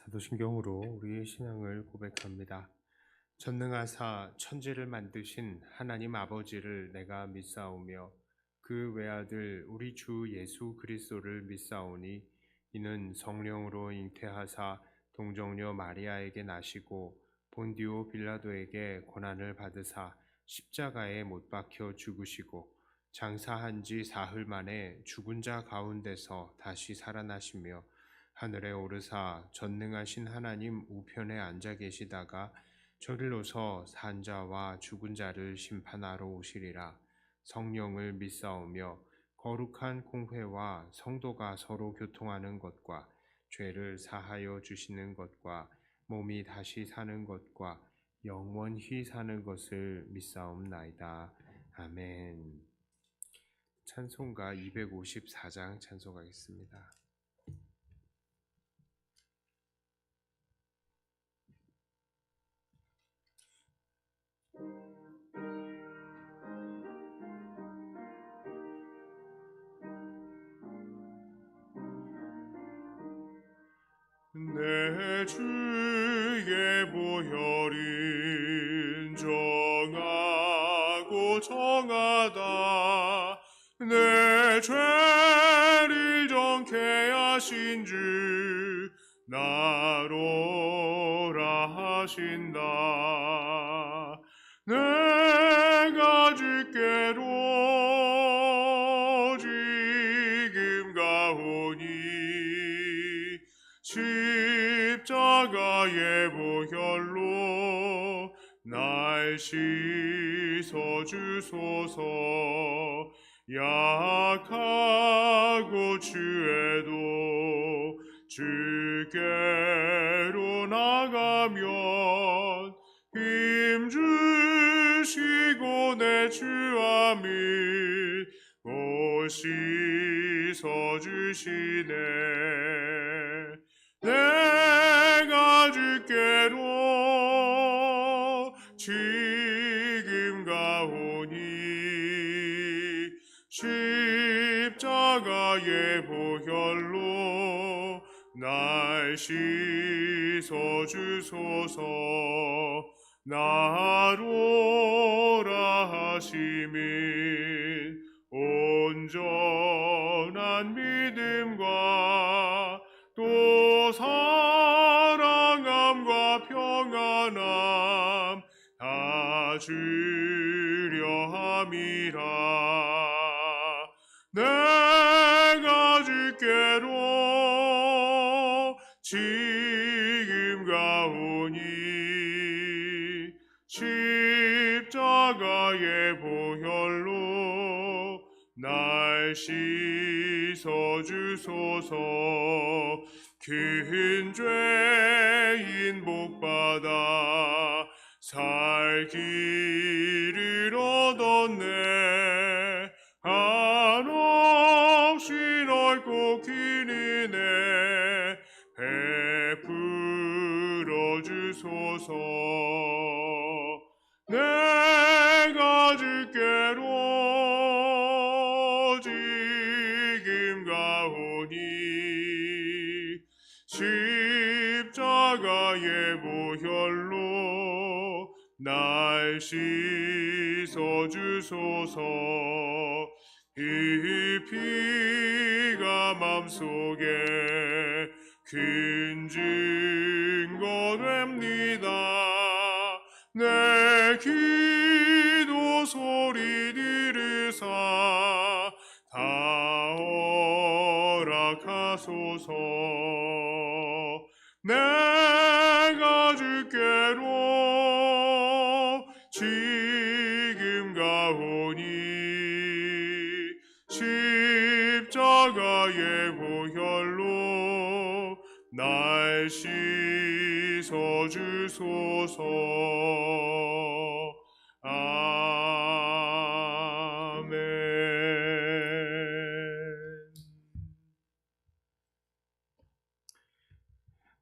사도신경으로 우리의 신앙을 고백합니다. 전능하사 천지를 만드신 하나님 아버지를 내가 믿사오며 그 외아들 우리 주 예수 그리스도를 믿사오니 이는 성령으로 잉태하사 동정녀 마리아에게 나시고 본디오 빌라도에게 고난을 받으사 십자가에 못 박혀 죽으시고 장사한 지 사흘 만에 죽은 자 가운데서 다시 살아나시며 하늘에 오르사 전능하신 하나님 우편에 앉아 계시다가 저리로서 산 자와 죽은 자를 심판하러 오시리라. 성령을 믿사오며 거룩한 공회와 성도가 서로 교통하는 것과 죄를 사하여 주시는 것과 몸이 다시 사는 것과 영원히 사는 것을 믿사옵나이다. 아멘. 찬송가 254장 찬송하겠습니다. 내 주의 보혈은 정하고 정하다. 내 죄를 정케 하신 주 나로라 하신다. 내가 주께로 지금 가오니 십자가의 보혈로 날 씻어주소서. 약하고 취해도 주께로 나가면 힘 주시고 내 주와 및 씻어주시네. 내가 주께로 지금 가오니 십자가의 보혈로 날 씻어주소서. 나로라 하시민 온전한 믿음과 또 사랑함과 평안함 다 주려 함이라. 내가 주께로 지금 가오니 십자가의 보혈로 날 씻어주소서. 큰 죄인 복받아 살 길을 얻었네. 한없이 넓고 긴 은혜 베풀어 주소서. 내가 주께로 지금 가오니 십자가의 보혈로 날 씻어주소서. 이 피가 맘속에 큰 증거 됩니다. 내 기도 소리 들으사 다 허락하소서. 내가 주께로 지금 가오니 십자가의 보혈로 날 씻어주소서. 아멘.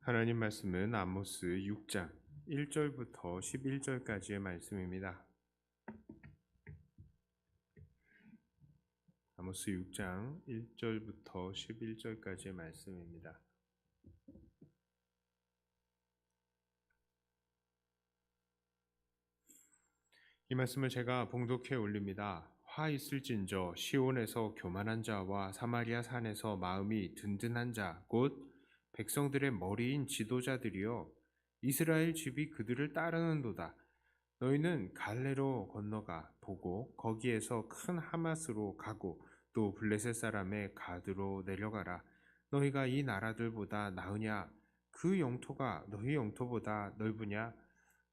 하나님 말씀은 아모스 6장 1절부터 11절까지의 말씀입니다. 아모스 6장 1절부터 11절까지의 말씀입니다. 이 말씀을 제가 봉독해 올립니다. 화 있을진저 시온에서 교만한 자와 사마리아 산에서 마음이 든든한 자 곧 백성들의 머리인 지도자들이여 이스라엘 집이 그들을 따르는도다. 너희는 갈레로 건너가 보고 거기에서 큰 하맛으로 가고 또 블레셋 사람의 가드로 내려가라. 너희가 이 나라들보다 나으냐? 그 영토가 너희 영토보다 넓으냐?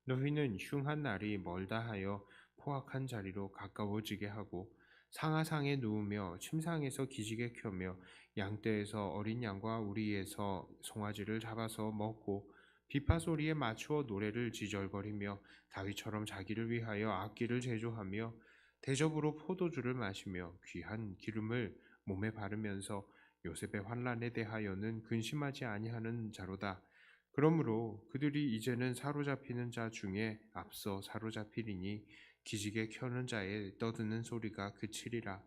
너희는 흉한 날이 멀다 하여 포악한 자리로 가까워지게 하고 상하상에 누우며 침상에서 기지개 켜며 양떼에서 어린 양과 우리에서 송아지를 잡아서 먹고 비파 소리에 맞추어 노래를 지절거리며 다윗처럼 자기를 위하여 악기를 제조하며 대접으로 포도주를 마시며 귀한 기름을 몸에 바르면서 요셉의 환난에 대하여는 근심하지 아니하는 자로다. 그러므로 그들이 이제는 사로잡히는 자 중에 앞서 사로잡히리니 기지개 켜는 자의 떠드는 소리가 그치리라.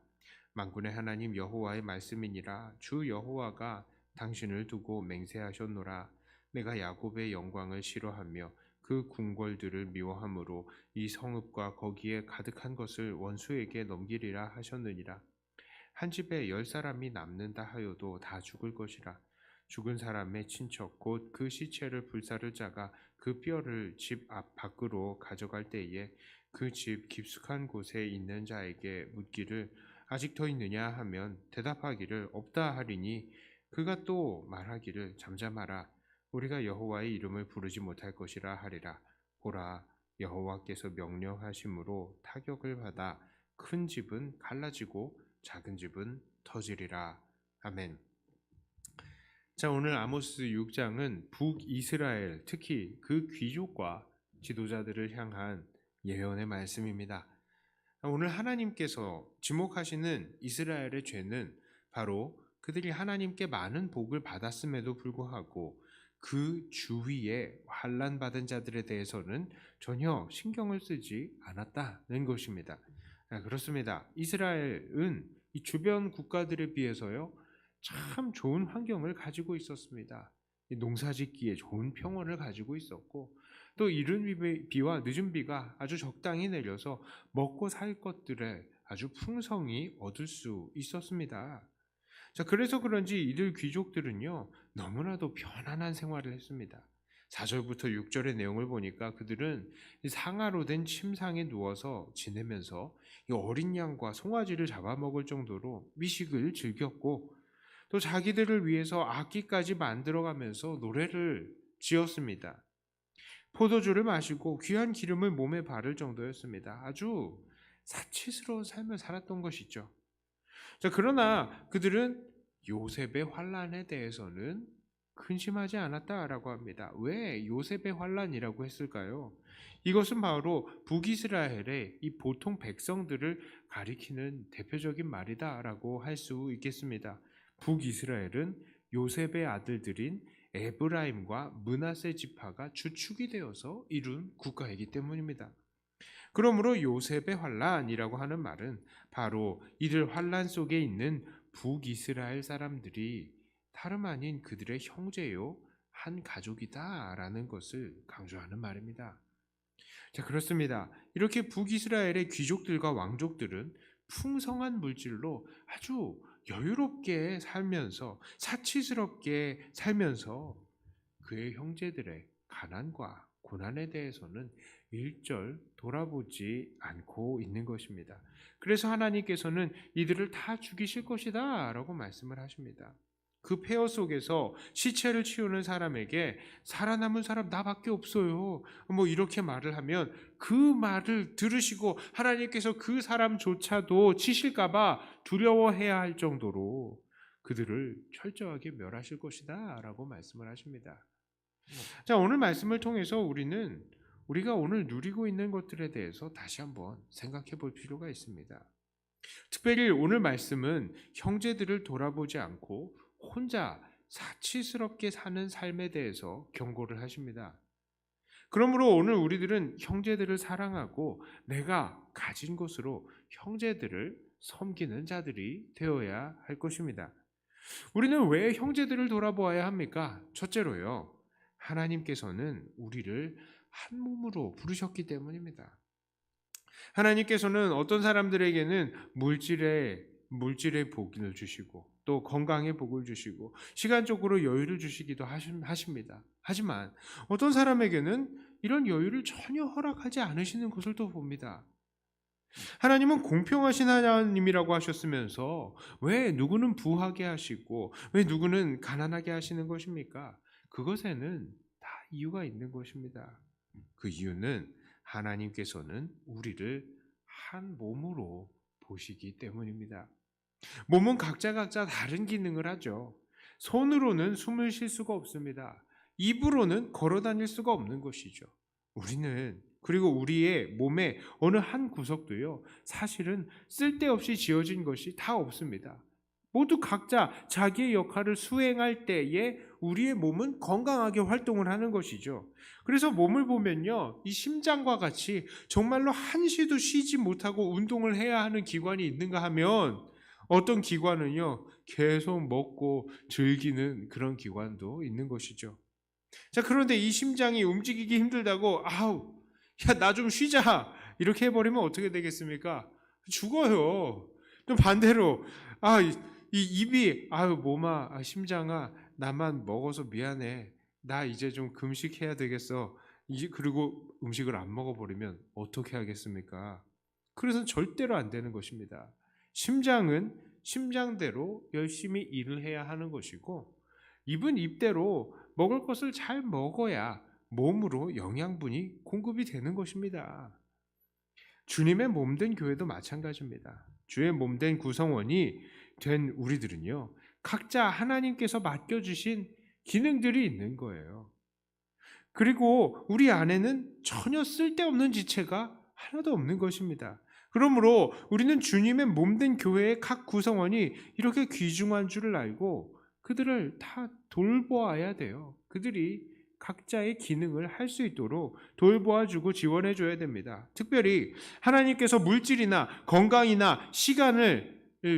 만군의 하나님 여호와의 말씀이니라. 주 여호와가 당신을 두고 맹세하셨노라. 내가 야곱의 영광을 싫어하며 그 궁궐들을 미워함으로 이 성읍과 거기에 가득한 것을 원수에게 넘기리라 하셨느니라. 한 집에 10사람이 남는다 하여도 다 죽을 것이라. 죽은 사람의 친척 곧 그 시체를 불사를 자가 그 뼈를 집 앞 밖으로 가져갈 때에 그 집 깊숙한 곳에 있는 자에게 묻기를 아직 더 있느냐 하면 대답하기를 없다 하리니 그가 또 말하기를 잠잠하라. 우리가 여호와의 이름을 부르지 못할 것이라 하리라. 보라, 여호와께서 명령하심으로 타격을 받아 큰 집은 갈라지고 작은 집은 터지리라. 아멘. 자, 오늘 아모스 6장은 북이스라엘, 특히 그 귀족과 지도자들을 향한 예언의 말씀입니다. 오늘 하나님께서 지목하시는 이스라엘의 죄는 바로 그들이 하나님께 많은 복을 받았음에도 불구하고 그 주위에 환난받은 자들에 대해서는 전혀 신경을 쓰지 않았다는 것입니다. 그렇습니다. 이스라엘은 이 주변 국가들에 비해서요, 참 좋은 환경을 가지고 있었습니다. 농사짓기에 좋은 평원을 가지고 있었고 또 이른 비와 늦은 비가 아주 적당히 내려서 먹고 살 것들을 아주 풍성히 얻을 수 있었습니다. 자, 그래서 그런지 이들 귀족들은요, 너무나도 편안한 생활을 했습니다. 4절부터 6절의 내용을 보니까 그들은 상아로 된 침상에 누워서 지내면서 어린 양과 송아지를 잡아먹을 정도로 미식을 즐겼고 또 자기들을 위해서 악기까지 만들어가면서 노래를 지었습니다. 포도주를 마시고 귀한 기름을 몸에 바를 정도였습니다. 아주 사치스러운 삶을 살았던 것이죠. 자, 그러나 그들은 요셉의 환난에 대해서는 근심하지 않았다라고 합니다. 왜 요셉의 환난이라고 했을까요? 이것은 바로 북이스라엘의 이 보통 백성들을 가리키는 대표적인 말이다라고 할 수 있겠습니다. 북이스라엘은 요셉의 아들들인 에브라임과 므낫세 지파가 주축이 되어서 이룬 국가이기 때문입니다. 그러므로 요셉의 환란이라고 하는 말은 바로 이들 환란 속에 있는 북이스라엘 사람들이 다름 아닌 그들의 형제요 한 가족이다라는 것을 강조하는 말입니다. 자, 그렇습니다. 이렇게 북이스라엘의 귀족들과 왕족들은 풍성한 물질로 아주 여유롭게 살면서 사치스럽게 살면서 그의 형제들의 가난과 고난에 대해서는 일절 돌아보지 않고 있는 것입니다. 그래서 하나님께서는 이들을 다 죽이실 것이다 라고 말씀을 하십니다. 그 폐허 속에서 시체를 치우는 사람에게 살아남은 사람 나밖에 없어요, 이렇게 말을 하면 그 말을 들으시고 하나님께서 그 사람조차도 치실까봐 두려워해야 할 정도로 그들을 철저하게 멸하실 것이다 라고 말씀을 하십니다. 자, 오늘 말씀을 통해서 우리가 오늘 누리고 있는 것들에 대해서 다시 한번 생각해 볼 필요가 있습니다. 특별히 오늘 말씀은 형제들을 돌아보지 않고 혼자 사치스럽게 사는 삶에 대해서 경고를 하십니다. 그러므로 오늘 우리들은 형제들을 사랑하고 내가 가진 것으로 형제들을 섬기는 자들이 되어야 할 것입니다. 우리는 왜 형제들을 돌아보아야 합니까? 첫째로요, 하나님께서는 우리를 한 몸으로 부르셨기 때문입니다. 하나님께서는 어떤 사람들에게는 물질의 복을 주시고 또 건강의 복을 주시고 시간적으로 여유를 주시기도 하십니다. 하지만 어떤 사람에게는 이런 여유를 전혀 허락하지 않으시는 것을 또 봅니다. 하나님은 공평하신 하나님이라고 하셨으면서 왜 누구는 부하게 하시고 왜 누구는 가난하게 하시는 것입니까? 그것에는 다 이유가 있는 것입니다. 그 이유는 하나님께서는 우리를 한 몸으로 보시기 때문입니다. 몸은 각자 다른 기능을 하죠. 손으로는 숨을 쉴 수가 없습니다. 입으로는 걸어 다닐 수가 없는 것이죠. 그리고 우리의 몸의 어느 한 구석도요, 사실은 쓸데없이 지어진 것이 다 없습니다. 모두 각자 자기의 역할을 수행할 때에 우리의 몸은 건강하게 활동을 하는 것이죠. 그래서 몸을 보면요, 이 심장과 같이 정말로 한시도 쉬지 못하고 운동을 해야 하는 기관이 있는가 하면 어떤 기관은요, 계속 먹고 즐기는 그런 기관도 있는 것이죠. 자, 그런데 이 심장이 움직이기 힘들다고, 야, 나 좀 쉬자, 이렇게 해버리면 어떻게 되겠습니까? 죽어요. 또 반대로, 이 입이, 몸아, 심장아, 나만 먹어서 미안해. 나 이제 좀 금식해야 되겠어. 그리고 음식을 안 먹어버리면 어떻게 하겠습니까? 그래서 절대로 안 되는 것입니다. 심장은 심장대로 열심히 일을 해야 하는 것이고, 입은 입대로 먹을 것을 잘 먹어야 몸으로 영양분이 공급이 되는 것입니다. 주님의 몸된 교회도 마찬가지입니다. 주의 몸된 구성원이 된 우리들은요, 각자 하나님께서 맡겨주신 기능들이 있는 거예요. 그리고 우리 안에는 전혀 쓸데없는 지체가 하나도 없는 것입니다. 그러므로 우리는 주님의 몸된 교회의 각 구성원이 이렇게 귀중한 줄을 알고 그들을 다 돌보아야 돼요. 그들이 각자의 기능을 할 수 있도록 돌보아주고 지원해줘야 됩니다. 특별히 하나님께서 물질이나 건강이나 시간을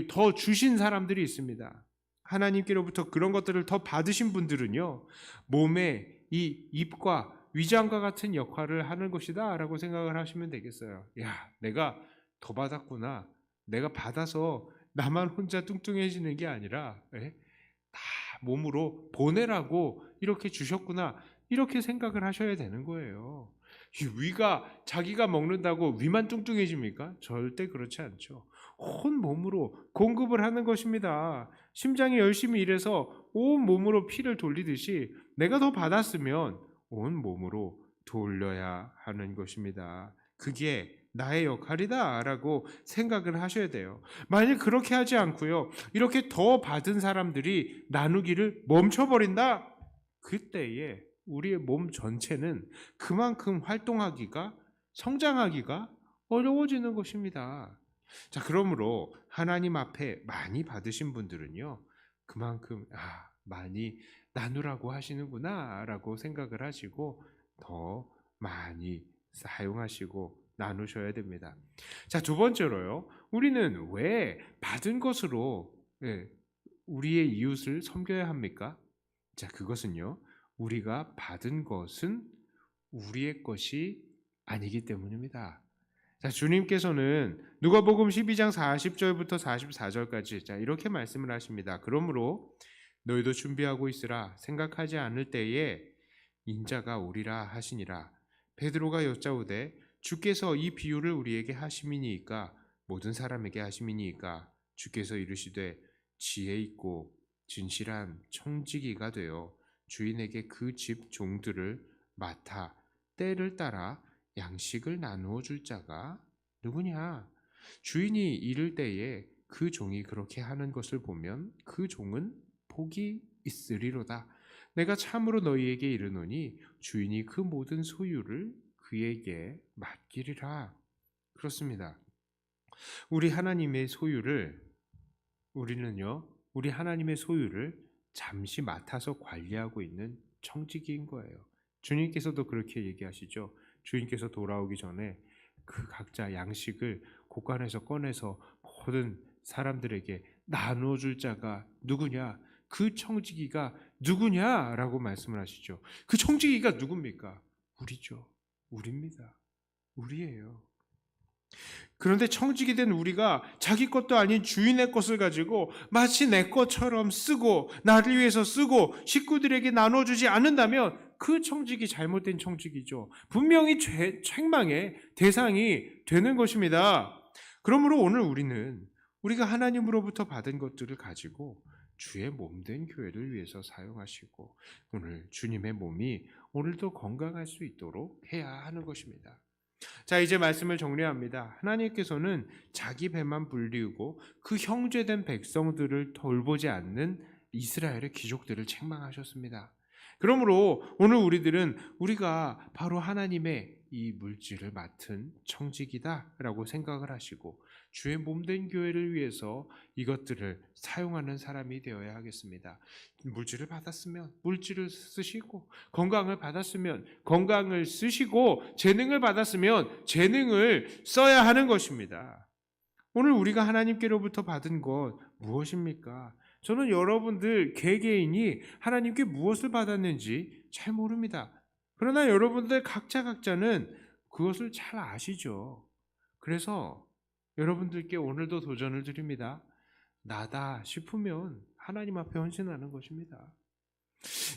더 주신 사람들이 있습니다. 하나님께로부터 그런 것들을 더 받으신 분들은요, 몸에 이 입과 위장과 같은 역할을 하는 것이다 라고 생각을 하시면 되겠어요. 야, 내가 더 받았구나. 내가 받아서 나만 혼자 뚱뚱해지는 게 아니라 다 몸으로 보내라고 이렇게 주셨구나, 이렇게 생각을 하셔야 되는 거예요. 위가 자기가 먹는다고 위만 뚱뚱해집니까? 절대 그렇지 않죠. 온 몸으로 공급을 하는 것입니다. 심장이 열심히 일해서 온 몸으로 피를 돌리듯이 내가 더 받았으면 온 몸으로 돌려야 하는 것입니다. 그게 나의 역할이다 라고 생각을 하셔야 돼요. 만약 그렇게 하지 않고요, 이렇게 더 받은 사람들이 나누기를 멈춰버린다? 그때에 우리의 몸 전체는 그만큼 활동하기가, 성장하기가 어려워지는 것입니다. 자, 그러므로 하나님 앞에 많이 받으신 분들은요, 그만큼 많이 나누라고 하시는구나 라고 생각을 하시고 더 많이 사용하시고 나누셔야 됩니다. 자, 두 번째로요, 우리는 왜 받은 것으로 우리의 이웃을 섬겨야 합니까? 자, 그것은요, 우리가 받은 것은 우리의 것이 아니기 때문입니다. 자, 주님께서는 누가복음 12장 40절부터 44절까지 이렇게 말씀을 하십니다. 그러므로 너희도 준비하고 있으라. 생각하지 않을 때에 인자가 오리라 하시니라. 베드로가 여짜오되 주께서 이 비유를 우리에게 하심이니이까 모든 사람에게 하심이니이까? 주께서 이르시되 지혜 있고 진실한 청지기가 되어 주인에게 그 집 종들을 맡아 때를 따라 양식을 나누어 줄 자가 누구냐? 주인이 이를 때에 그 종이 그렇게 하는 것을 보면 그 종은 복이 있으리로다. 내가 참으로 너희에게 이르노니 주인이 그 모든 소유를 그에게 맡기리라. 그렇습니다. 우리 하나님의 소유를 잠시 맡아서 관리하고 있는 청지기인 거예요. 주님께서도 그렇게 얘기하시죠. 주인께서 돌아오기 전에 그 각자 양식을 곳간에서 꺼내서 모든 사람들에게 나누어 줄 자가 누구냐? 그 청지기가 누구냐라고 말씀을 하시죠. 그 청지기가 누굽니까? 우리죠. 우리입니다. 우리예요. 그런데 청직이 된 우리가 자기 것도 아닌 주인의 것을 가지고 마치 내 것처럼 쓰고 나를 위해서 쓰고 식구들에게 나눠주지 않는다면 그 청직이 잘못된 청직이죠. 분명히 책망의 대상이 되는 것입니다. 그러므로 오늘 우리는 우리가 하나님으로부터 받은 것들을 가지고 주의 몸된 교회를 위해서 사용하시고 오늘 주님의 몸이 오늘도 건강할 수 있도록 해야 하는 것입니다. 자, 이제 말씀을 정리합니다. 하나님께서는 자기 배만 불리우고 그 형제된 백성들을 돌보지 않는 이스라엘의 귀족들을 책망하셨습니다. 그러므로 오늘 우리가 바로 하나님의 이 물질을 맡은 청직이다라고 생각을 하시고 주의 몸된 교회를 위해서 이것들을 사용하는 사람이 되어야 하겠습니다. 물질을 받았으면 물질을 쓰시고 건강을 받았으면 건강을 쓰시고 재능을 받았으면 재능을 써야 하는 것입니다. 오늘 우리가 하나님께로부터 받은 것 무엇입니까? 저는 여러분들 개개인이 하나님께 무엇을 받았는지 잘 모릅니다. 그러나 여러분들 각자는 그것을 잘 아시죠. 그래서 여러분들께 오늘도 도전을 드립니다. 나다 싶으면 하나님 앞에 헌신하는 것입니다.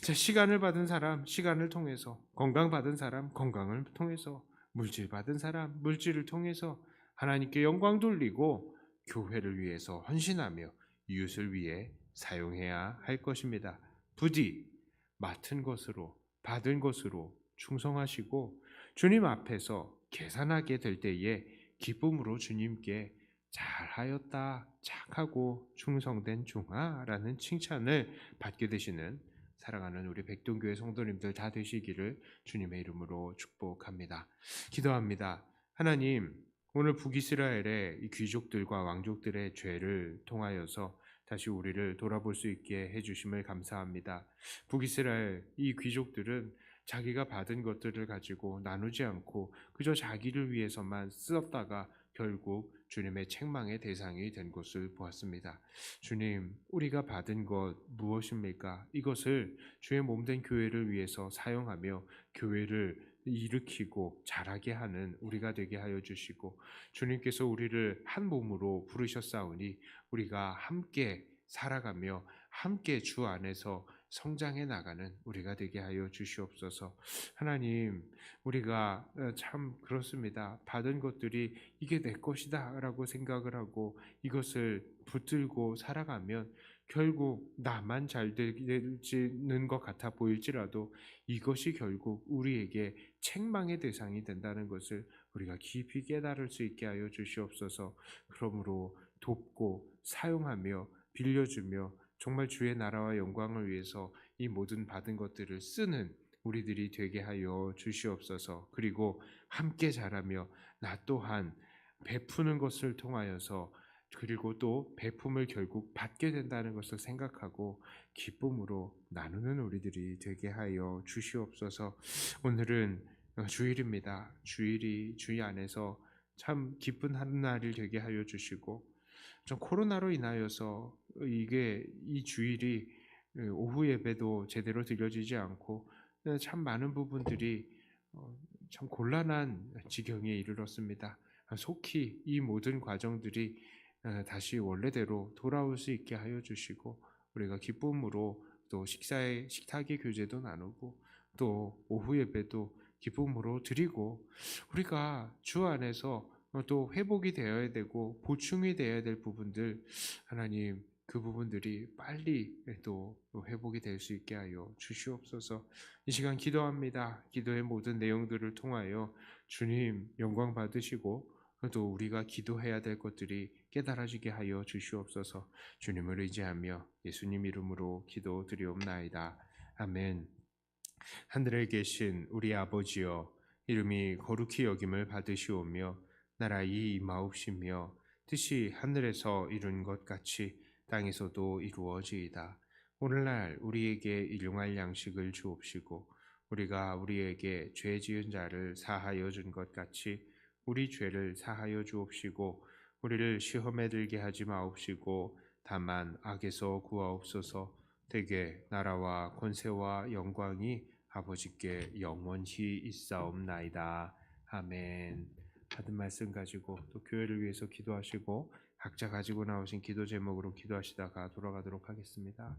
자, 시간을 받은 사람 시간을 통해서, 건강 받은 사람 건강을 통해서, 물질 받은 사람 물질을 통해서 하나님께 영광 돌리고 교회를 위해서 헌신하며 이웃을 위해 사용해야 할 것입니다. 부디 맡은 것으로 받은 것으로 충성하시고 주님 앞에서 계산하게 될 때에 기쁨으로 주님께 잘하였다, 착하고 충성된 종아라는 칭찬을 받게 되시는 사랑하는 우리 백동교회 성도님들 다 되시기를 주님의 이름으로 축복합니다. 기도합니다. 하나님, 오늘 북이스라엘의 이 귀족들과 왕족들의 죄를 통하여서 다시 우리를 돌아볼 수 있게 해주심을 감사합니다. 북이스라엘 이 귀족들은 자기가 받은 것들을 가지고 나누지 않고 그저 자기를 위해서만 쓰었다가 결국 주님의 책망의 대상이 된 것을 보았습니다. 주님, 우리가 받은 것 무엇입니까? 이것을 주의 몸된 교회를 위해서 사용하며 교회를 일으키고 자라게 하는 우리가 되게 하여 주시고 주님께서 우리를 한 몸으로 부르셨사오니 우리가 함께 살아가며 함께 주 안에서 성장해 나가는 우리가 되게 하여 주시옵소서. 하나님, 우리가 참 그렇습니다. 받은 것들이 이게 내 것이다 라고 생각을 하고 이것을 붙들고 살아가면 결국 나만 잘 되는 것 같아 보일지라도 이것이 결국 우리에게 책망의 대상이 된다는 것을 우리가 깊이 깨달을 수 있게 하여 주시옵소서. 그러므로 돕고 사용하며 빌려주며 정말 주의 나라와 영광을 위해서 이 모든 받은 것들을 쓰는 우리들이 되게 하여 주시옵소서. 그리고 함께 자라며 나 또한 베푸는 것을 통하여서 그리고 또 베품을 결국 받게 된다는 것을 생각하고 기쁨으로 나누는 우리들이 되게 하여 주시옵소서. 오늘은 주일입니다. 주일이 주의 안에서 참 기쁜 하루날이 되게 하여 주시고 좀 코로나로 인하여서 이 주일이 오후 예배도 제대로 드려지지 않고 참 많은 부분들이 참 곤란한 지경에 이르렀습니다. 속히 이 모든 과정들이 다시 원래대로 돌아올 수 있게 하여 주시고 우리가 기쁨으로 또 식탁의 교제도 나누고 또 오후 예배도 기쁨으로 드리고 우리가 주 안에서 또 회복이 되어야 되고 보충이 되어야 될 부분들 하나님 그 부분들이 빨리 또 회복이 될 수 있게 하여 주시옵소서. 이 시간 기도합니다. 기도의 모든 내용들을 통하여 주님 영광 받으시고 또 우리가 기도해야 될 것들이 깨달아지게 하여 주시옵소서. 주님을 의지하며 예수님 이름으로 기도드리옵나이다. 아멘. 하늘에 계신 우리 아버지여, 이름이 거룩히 여김을 받으시오며 나라의 임하옵시며 뜻이 하늘에서 이룬 것 같이 땅에서도 이루어지이다. 오늘날 우리에게 일용할 양식을 주옵시고 우리가 우리에게 죄 지은 자를 사하여 준 것 같이 우리 죄를 사하여 주옵시고 우리를 시험에 들게 하지 마옵시고 다만 악에서 구하옵소서. 되게 나라와 권세와 영광이 아버지께 영원히 있사옵나이다. 아멘. 받은 말씀 가지고 또 교회를 위해서 기도하시고 각자 가지고 나오신 기도 제목으로 기도하시다가 돌아가도록 하겠습니다.